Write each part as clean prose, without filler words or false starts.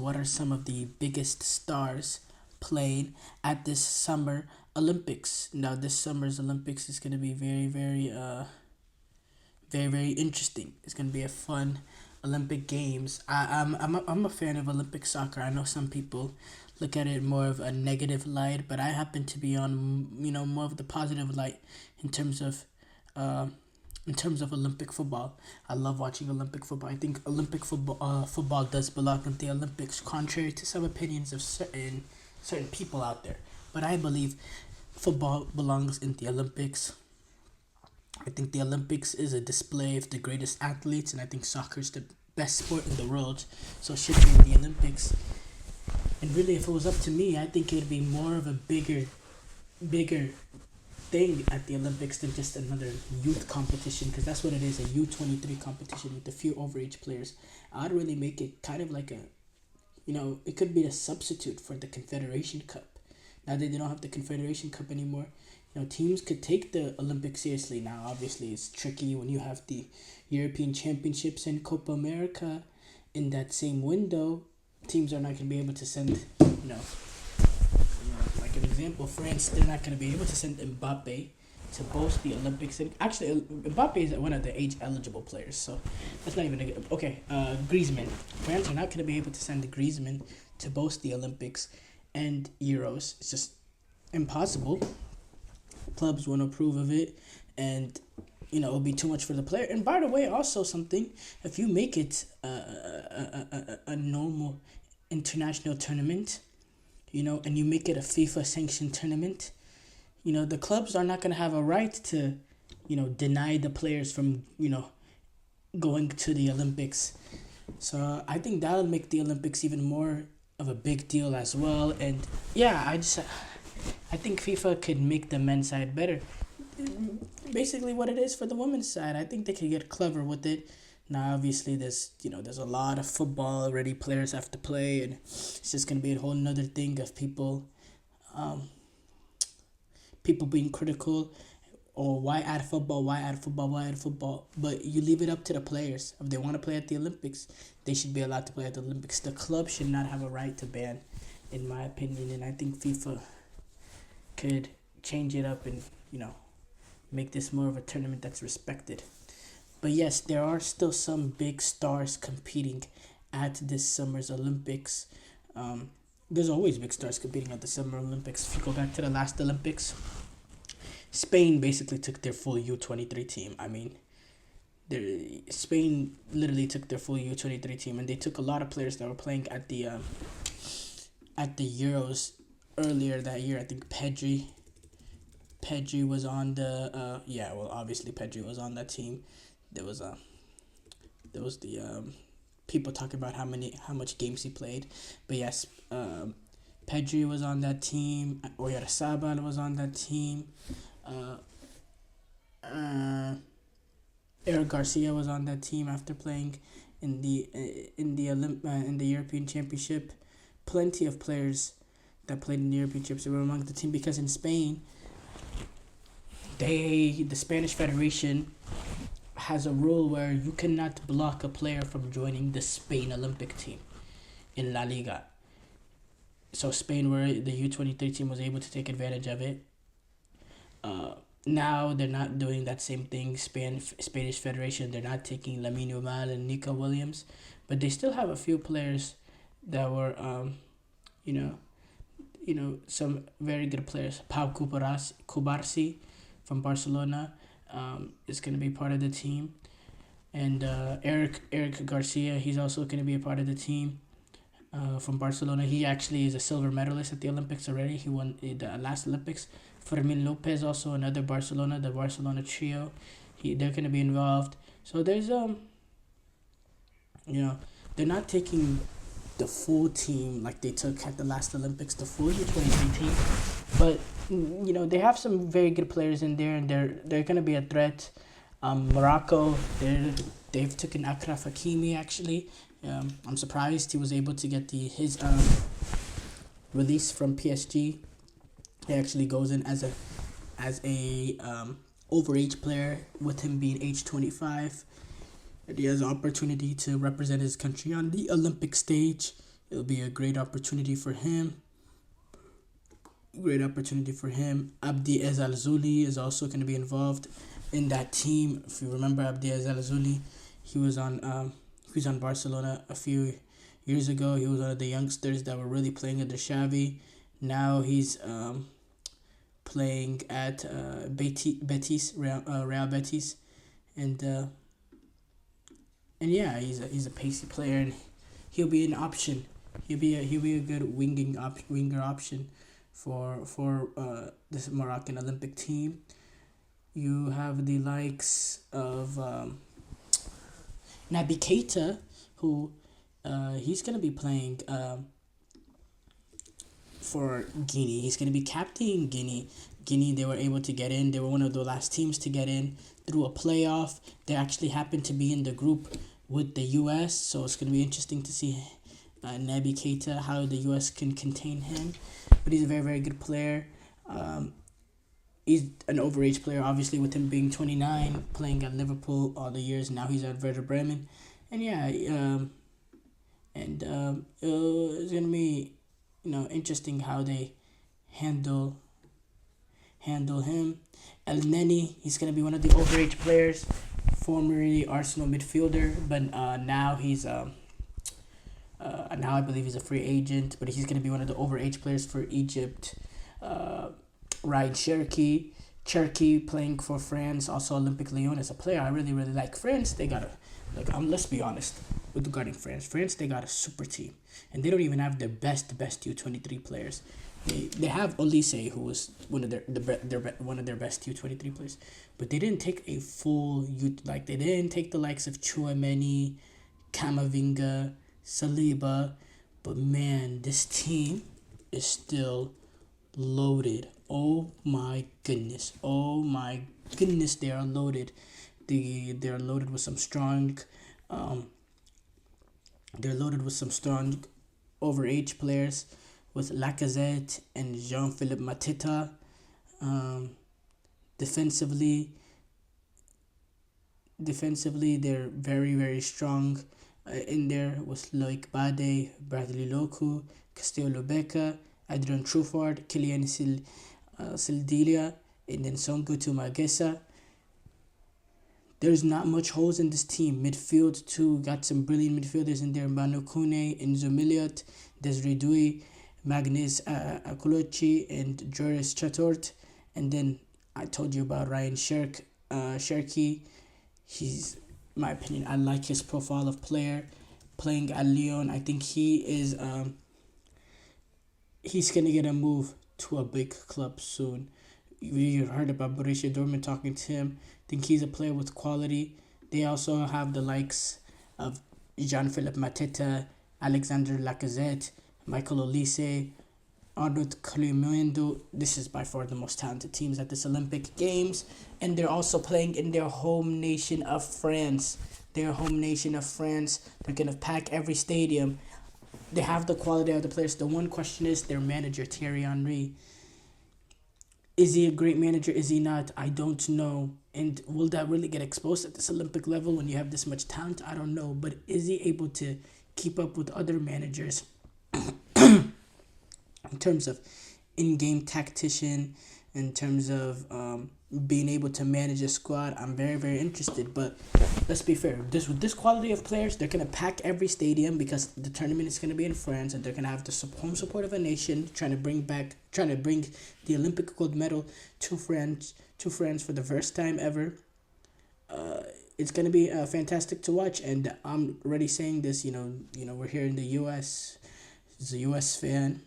what are some of the biggest stars playing at this summer Olympics. Now, this summer's Olympics is going to be very interesting. It's going to be a fun Olympic Games. I'm a fan of Olympic soccer. I know some people look at it more of a negative light, but I happen to be on more of the positive light in terms of Olympic football. I love watching Olympic football. I think Olympic football does belong in the Olympics, contrary to some opinions of certain people out there. But I believe football belongs in the Olympics. I think the Olympics is a display of the greatest athletes, and I think soccer is the best sport in the world, so it should be in the Olympics. And really, if it was up to me, I think it would be more of a bigger thing at the Olympics than just another youth competition, because that's what it is, a U23 competition with a few overage players. I'd really make it kind of like it could be a substitute for the Confederation Cup. Now that they don't have the Confederation Cup anymore, teams could take the Olympics seriously. Now, obviously, it's tricky when you have the European Championships and Copa America in that same window. Teams are not going to be able to send, like an example, France, they're not going to be able to send Mbappe to boast the Olympics. And actually, Mbappe is one of the age-eligible players, so that's not even a good... Okay, Griezmann. France are not going to be able to send Griezmann to boast the Olympics and Euros. It's just impossible. Clubs won't approve of it, and it'll be too much for the player. And by the way, also something, if you make it a normal international tournament, and you make it a FIFA sanctioned tournament, the clubs are not going to have a right to, deny the players from, going to the Olympics. So I think that'll make the Olympics even more of a big deal as well. And yeah, I think FIFA could make the men's side better. Basically what it is for the women's side. I think they could get clever with it. Now, obviously, there's a lot of football already players have to play, and it's just going to be a whole nother thing of people being critical, or why add football. But you leave it up to the players. If they want to play at the Olympics, they should be allowed to play at the Olympics. The club should not have a right to ban, in my opinion, and I think FIFA could change it up and, make this more of a tournament that's respected. But yes, there are still some big stars competing at this summer's Olympics. There's always big stars competing at the Summer Olympics. If you go back to the last Olympics, Spain basically took their full U23 team. I mean, Spain literally took their full U23 team, and they took a lot of players that were playing at the Euros earlier that year. I think Pedri was on the obviously Pedri was on that team. There was the people talking about how much games he played, but yes, Pedri was on that team. Oyarzabal was on that team. Eric Garcia was on that team after playing in the European Championship. Plenty of players that played in the European Championships were among the team, because in Spain, the Spanish Federation has a rule where you cannot block a player from joining the Spain Olympic team in La Liga. So Spain, where the U23 team was able to take advantage of it. Now they're not doing that same thing. Spanish Federation, they're not taking Lamine Yamal and Nico Williams, but they still have a few players that were, some very good players. Pau Cubarsi from Barcelona is going to be part of the team. And Eric Garcia, he's also going to be a part of the team from Barcelona. He actually is a silver medalist at the Olympics already. He won the last Olympics. Fermin Lopez, also another the Barcelona trio. They're going to be involved. So there's, they're not taking the full team like they took at the last Olympics, the full U23 team. But, they have some very good players in there, and they're going to be a threat. Morocco, they've taken Achraf Hakimi, actually. I'm surprised he was able to get his release from PSG. He actually goes in as a overage player, with him being age 25. And he has an opportunity to represent his country on the Olympic stage. It'll be a great opportunity for him. Great opportunity for him. Abdi Ez Al Zuli is also going to be involved in that team. If you remember Abdi Ez Al Zuli, he was on Barcelona a few years ago. He was one of the youngsters that were really playing under Xavi. Now he's playing at Real Betis, and yeah, he's a pacey player, and he'll be an option. He'll be a good winger option for this Moroccan Olympic team. You have the likes of Naby Keita, who he's gonna be playing for Guinea. He's gonna be captaining Guinea. Guinea, they were able to get in. They were one of the last teams to get in through a playoff. They actually happened to be in the group with the U.S., so it's gonna be interesting to see Naby Keita, how the U.S. can contain him. But he's a very, very good player. He's an overage player, obviously, with him being 29, playing at Liverpool all the years. Now he's at Werder Bremen. And yeah, it's going to be, interesting how they handle him. El Neni, he's going to be one of the overage players, formerly Arsenal midfielder, but now he's now I believe he's a free agent, but he's going to be one of the overage players for Egypt. Ryan Cherki playing for France, also Olympic Lyon is a player I really, really like. France, they got let's be honest regarding France. France, they got a super team, and they don't even have their best U23 players. They have Olise, who was one of their best U23 players, but they didn't take a full youth. Like, they didn't take the likes of Chouameni, Camavinga, Saliba, but man, this team is still loaded. Oh my goodness, they are loaded. They're loaded with some strong overage players, with Lacazette and Jean-Philippe Mateta. Defensively, they're very, very strong in there, with Loic Bade, Bradley Loku, Castillo Beca, Adrian Truffard, Kylian Sildilia, and then Songotu Magessa. There's not much holes in this team. Midfield, too, got some brilliant midfielders in there. Manu Kone, Enzo Miliot, Desiree Douy, Magnus Akuluchi, and Joris Chatort. And then I told you about Ryan Cherki. He's, in my opinion, I like his profile of player. Playing at Lyon, I think he's going to get a move to a big club soon. You heard about Borussia Dortmund talking to him. I think he's a player with quality. They also have the likes of Jean-Philippe Mateta, Alexander Lacazette, Michael Olise, Arnaud Clément. This is by far the most talented teams at this Olympic Games. And they're also playing in their home nation of France. They're going to pack every stadium. They have the quality of the players. The one question is their manager, Thierry Henry. Is he a great manager? Is he not? I don't know. And will that really get exposed at this Olympic level when you have this much talent? I don't know. But is he able to keep up with other managers in terms of in-game tactician, in terms of being able to manage a squad? I'm very, very interested. But let's be fair. With this quality of players, they're going to pack every stadium because the tournament is going to be in France, and they're going to have the home support of a nation trying to bring the Olympic gold medal to France for the first time ever. It's going to be fantastic to watch, and I'm already saying this, we're here in the U.S. As a U.S. fan,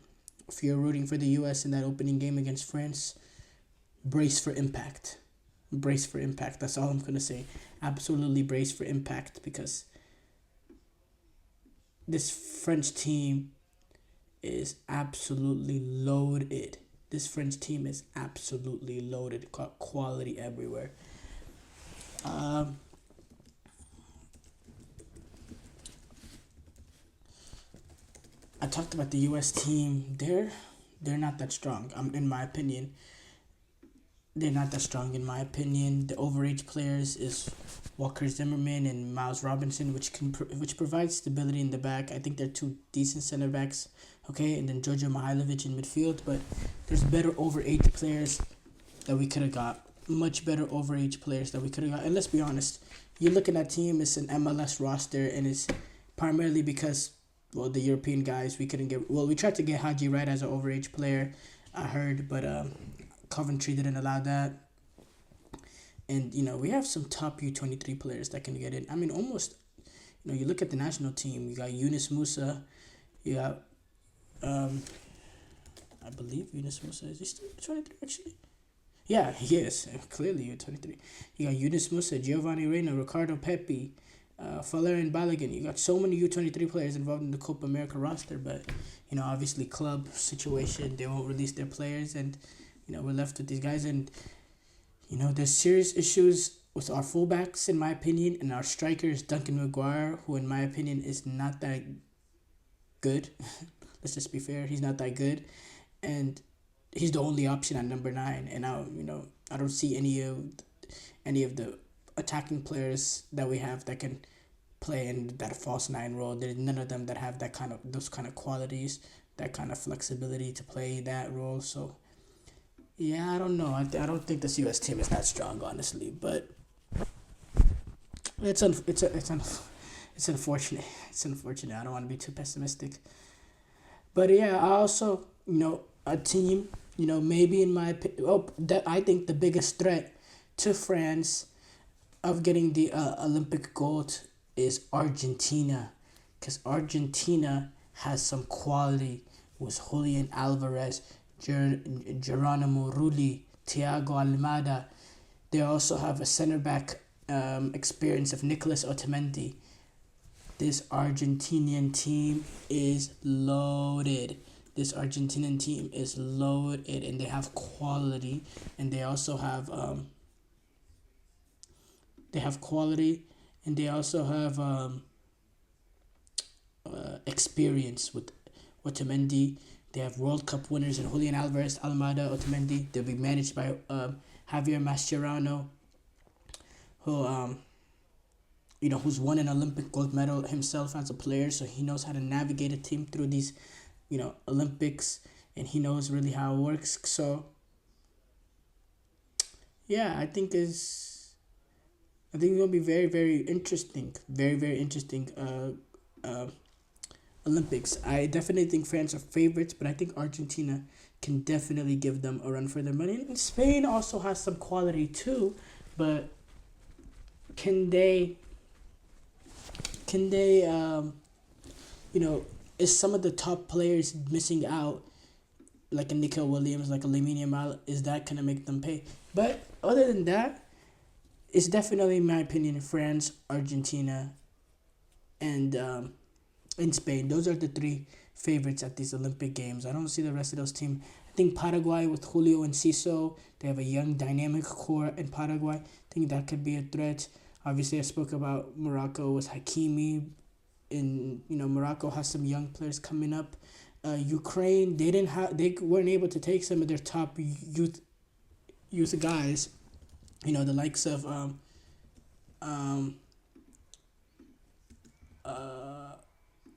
if you're rooting for the U.S. in that opening game against France, brace for impact. That's all I'm going to say. Absolutely brace for impact, because this French team is absolutely loaded. Got quality everywhere. I talked about the U.S. team. They're not that strong. In my opinion, they're not that strong in my opinion. The overage players is Walker Zimmerman and Miles Robinson, which provides stability in the back. I think they're two decent center backs. Okay, and then Georgia Mihailovic in midfield, but there's better overage players that we could have got. Much better overage players that we could have got. And let's be honest, you look at that team, it's an MLS roster, and it's primarily because, well, the European guys, we couldn't get. Well, we tried to get Haji Wright as an overage player, I heard, but Coventry didn't allow that. And, we have some top U23 players that can get in. I mean, almost, you look at the national team, you got Yunus Musa, you got, I believe Yunus Musa, is he still 23 actually? Yeah, he is. Clearly, U23. You got Yunus Musa, Giovanni Reina, Ricardo Pepi, Valerian Balogun. You got so many U23 players involved in the Copa America roster, but, obviously club situation, they won't release their players, and, we're left with these guys, and, there's serious issues with our fullbacks, in my opinion, and our strikers, Duncan McGuire, who, in my opinion, is not that good. Let's just be fair, he's not that good, and he's the only option at number 9, and I don't see any of the attacking players that we have that can play in that false 9 role. There's none of them that have those kind of qualities, that kind of flexibility to play that role. So yeah, I don't know. I don't think this U.S. team is that strong, honestly, but it's unfortunate. It's unfortunate. I don't want to be too pessimistic. But yeah, I also, a team, maybe in my opinion, that I think the biggest threat to France of getting the Olympic gold is Argentina. Because Argentina has some quality with Julian Alvarez, Geronimo Rulli, Thiago Almada. They also have a center back experience of Nicolas Otamendi. This Argentinian team is loaded. And they have quality, and they also have experience with Otamendi. They have World Cup winners in Julian Alvarez, Almada, Otamendi. They'll be managed by Javier Mascherano, who who's won an Olympic gold medal himself as a player, so he knows how to navigate a team through these, Olympics, and he knows really how it works. So yeah, I think it's gonna be very, very interesting. Very, very interesting Olympics. I definitely think France are favorites, but I think Argentina can definitely give them a run for their money. And Spain also has some quality too, but can they is some of the top players missing out, like a Nico Williams, like a Lamine Yamal, is that going to make them pay? But other than that, it's definitely, in my opinion, France, Argentina, and in Spain. Those are the 3 favorites at these Olympic Games. I don't see the rest of those teams. I think Paraguay with Julio and Ciso, they have a young, dynamic core in Paraguay. I think that could be a threat. Obviously, I spoke about Morocco with Hakimi. Morocco has some young players coming up. Ukraine, they weren't able to take some of their top youth guys. The likes of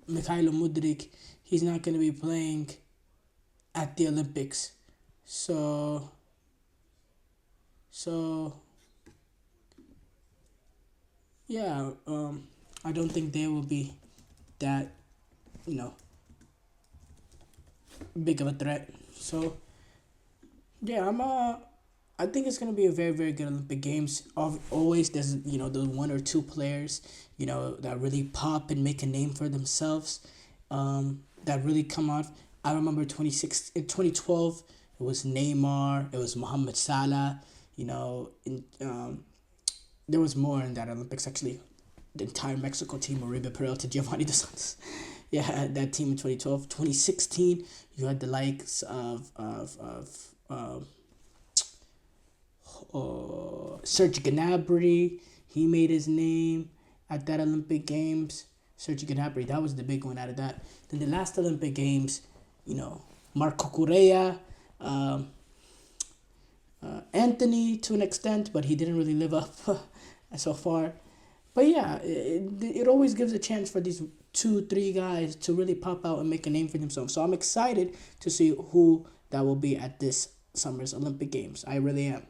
Mikhailo Mudrik. He's not going to be playing at the Olympics. So yeah, I don't think they will be that, big of a threat. So yeah, I think it's gonna be a very, very good Olympic Games. Always there's the 1 or 2 players that really pop and make a name for themselves, that really come off. I remember 2012 it was Neymar, it was Mohamed Salah, there was more in that Olympics actually. The entire Mexico team, Oribe Peralta, Giovanni Dos Santos. Yeah, that team in 2012. 2016, you had the likes of Serge Gnabry. He made his name at that Olympic Games. Serge Gnabry, that was the big one out of that. Then the last Olympic Games, Marco Correa, Anthony to an extent, but he didn't really live up so far. But yeah, it always gives a chance for these 2, 3 guys to really pop out and make a name for themselves. So I'm excited to see who that will be at this summer's Olympic Games. I really am.